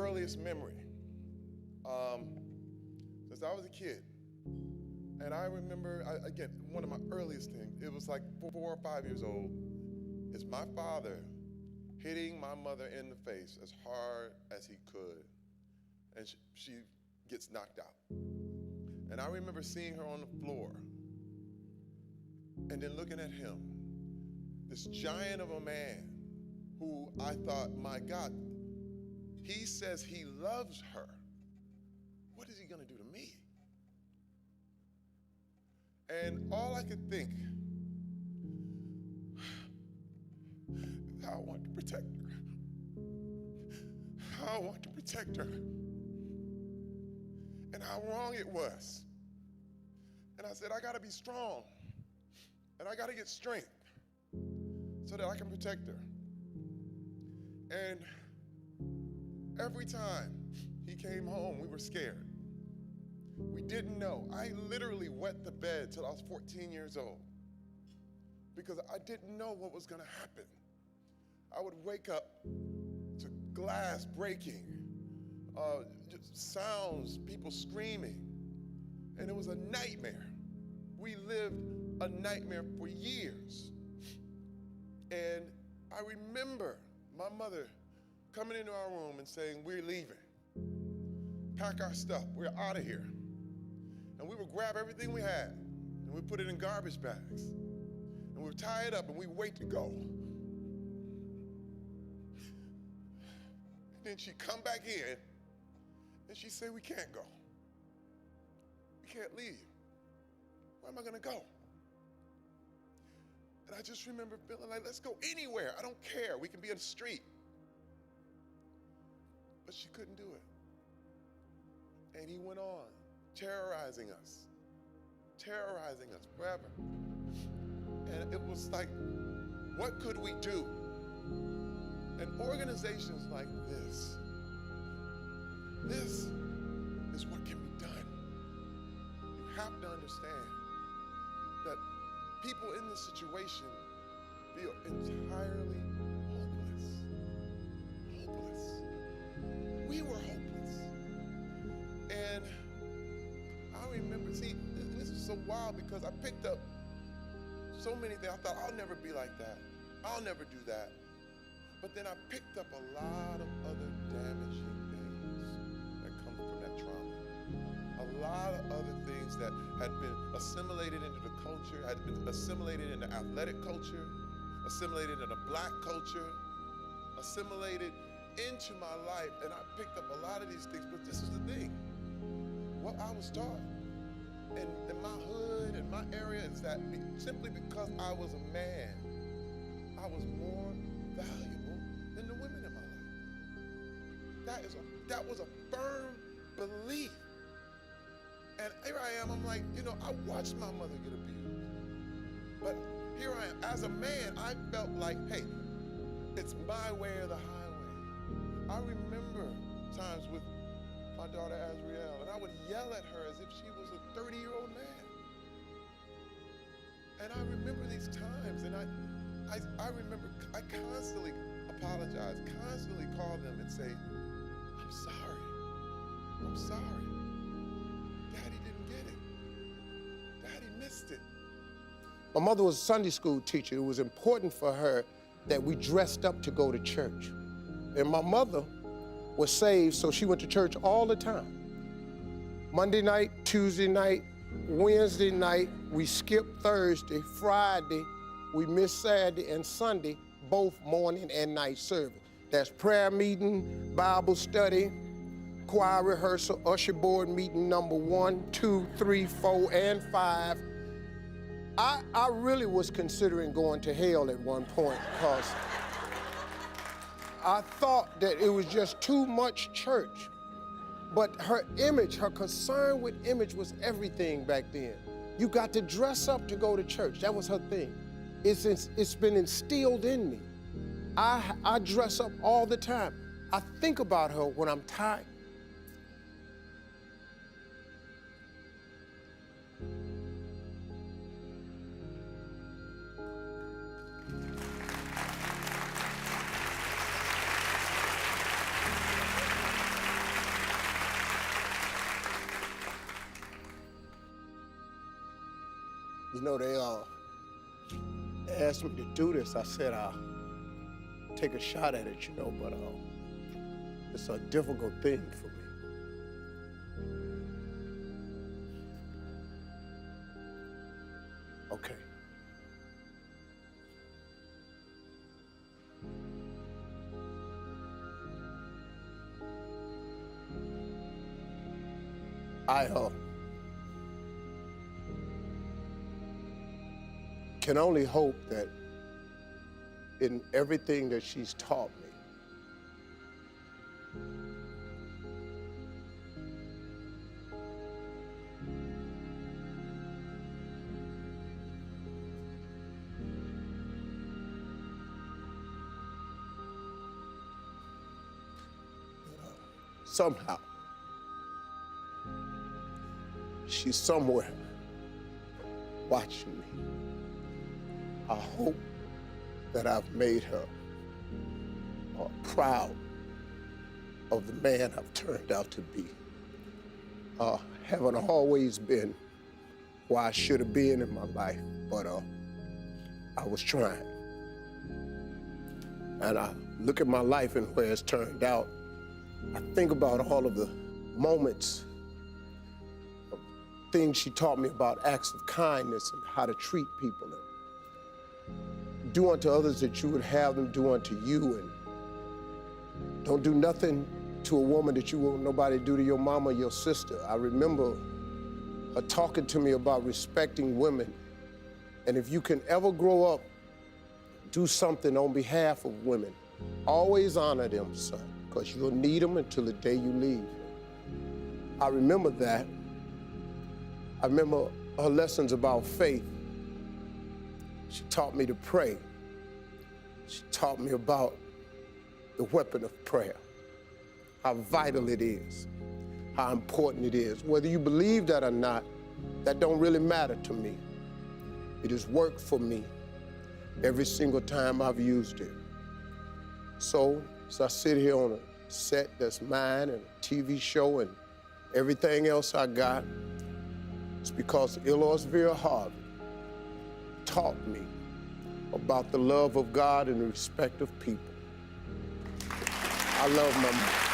earliest memory, since I was a kid. And I remember, again, one of my earliest things, it was like 4 or 5 years old, is my father hitting my mother in the face as hard as he could. And she gets knocked out. And I remember seeing her on the floor and then looking at him, this giant of a man who I thought, my God, he says he loves her. What is he gonna do to me? And all I could think, I want to protect her. I want to protect her. And how wrong it was. And I said, I gotta be strong. And I gotta get strength so that I can protect her. And every time he came home, we were scared. We didn't know. I literally wet the bed till I was 14 years old because I didn't know what was gonna happen. I would wake up to glass breaking, just sounds, people screaming, and it was a nightmare. We lived a nightmare for years. And I remember my mother coming into our room and saying, we're leaving. Pack our stuff, we're out of here. And we would grab everything we had and we put it in garbage bags. And we would tie it up and we'd wait to go. And then she'd come back in and she'd say, we can't go. We can't leave. Where am I gonna go? And I just remember feeling like, let's go anywhere. I don't care. We can be in the street. But she couldn't do it. And he went on, terrorizing us forever. And it was like, what could we do? And organizations like this is what can be done. You have to understand that people in this situation feel entirely hopeless. We were hopeless. And I remember, see, this is so wild because I picked up so many things. I thought, I'll never be like that. I'll never do that. But then I picked up a lot of other damaging things that come from that trauma. A lot of other things that had been assimilated into the culture, had been assimilated into athletic culture, assimilated into black culture, assimilated into my life, and I picked up a lot of these things, but this is the thing. What I was taught in my hood, in my area, is that simply because I was a man, I was more valuable than the women in my life. That was a firm belief. And here I am, I'm like, I watched my mother get abused. But here I am, as a man, I felt like, hey, it's my way or the highway. I remember times with my daughter Azriel, and I would yell at her as if she was a 30-year-old man. And I remember these times, and I remember I constantly apologize, constantly call them and say, I'm sorry. Daddy didn't get it. Daddy missed it. My mother was a Sunday school teacher. It was important for her that we dressed up to go to church. And my mother was saved, so she went to church all the time. Monday night, Tuesday night, Wednesday night, we skipped Thursday, Friday, we missed Saturday and Sunday, both morning and night service. That's prayer meeting, Bible study, choir rehearsal, usher board meeting number 1, 2, 3, 4, and 5. I really was considering going to hell at one point because I thought that it was just too much church. But her image, her concern with image was everything back then. You got to dress up to go to church. That was her thing. It's been instilled in me. I dress up all the time. I think about her when I'm tired. You know, they asked me to do this. I said I'll take a shot at it, you know, but it's a difficult thing for me. Okay. I can only hope that in everything that she's taught me, somehow, she's somewhere watching me. I hope that I've made her proud of the man I've turned out to be. Haven't always been where I should have been in my life, but I was trying. And I look at my life and where it's turned out. I think about all of the moments, of things she taught me about acts of kindness and how to treat people. And do unto others that you would have them do unto you. And don't do nothing to a woman that you won't nobody do to your mama or your sister. I remember her talking to me about respecting women. And if you can ever grow up, do something on behalf of women, always honor them, son, because you'll need them until the day you leave. I remember that. I remember her lessons about faith. She taught me to pray. She taught me about the weapon of prayer, how vital it is, how important it is. Whether you believe that or not, that don't really matter to me. It has worked for me every single time I've used it. So as I sit here on a set that's mine and a TV show and everything else I got, it's because Ilosville Harvey taught me about the love of God and the respect of people. I love my mom.